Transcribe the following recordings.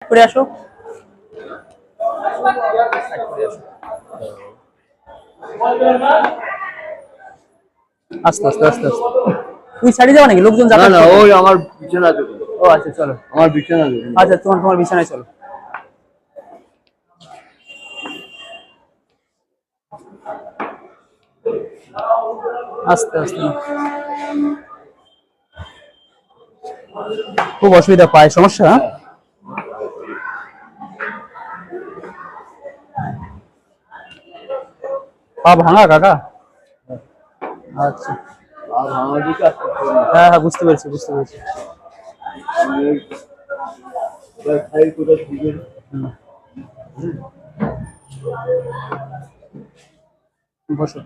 করে আসো। আস্তে আস্তে আস্তে আস্তে। তুই সাইডে যাও নাকি? লোকজন যাবে না, ওই আমার বিছানা আছে। ও আচ্ছা চলো, আমার বিছানা আছে। আচ্ছা তোমার বিছানায় চলো। আস্তে আস্তে। খুব অসুবিধা পায়, সমস্যা। পা ভাঙা কাকা? আচ্ছা, হ্যাঁ হ্যাঁ বুঝতে পেরেছি বুঝতে পেরেছি। বসো।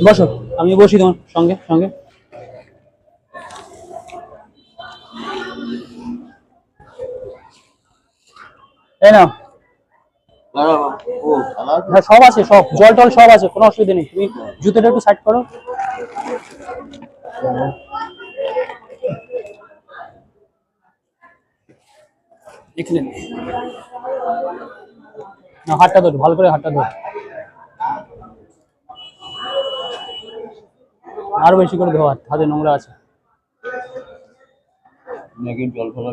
বসো, আমি বসি তোমার সঙ্গে সঙ্গে। এই নাও। হ্যাঁ সব আছে, সব জল টল সব আছে, কোনো অসুবিধা নেই। তুমি জুতোটা একটু সাইড করো। এখানে না, হাতটা ধর ভালো করে, হাতটা ধর। আরো বেশি করে ধোয়া, হাতে নোংরা আছে। জল ফেলা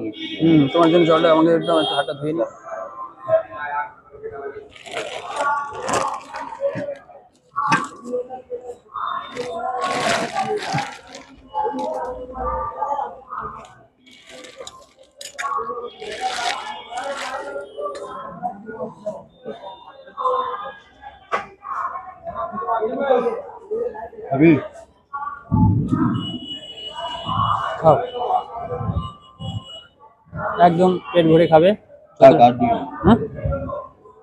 তোমার জন্য জলটা আমাকে একটু হাতটা ধুয়ে নি। খাও, একদম পেট ভরে খাবে। হ্যাঁ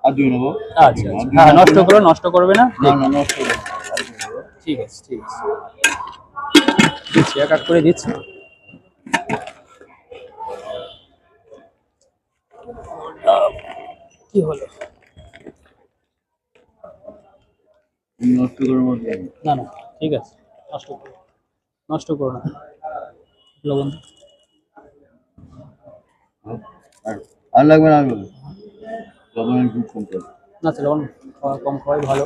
আচ্ছা আচ্ছা, হ্যাঁ নষ্ট করো, নষ্ট করবে না। ঠিক আছে ঠিক আছে, দিচ্ছি এক এক করে দিচ্ছি। কি হলো? না না ঠিক আছে, নষ্ট করো, নষ্ট করো না। লবণ আর লাগবে না, লবণ একটু কম করে। না, লবণ কম খাওয়াই ভালো।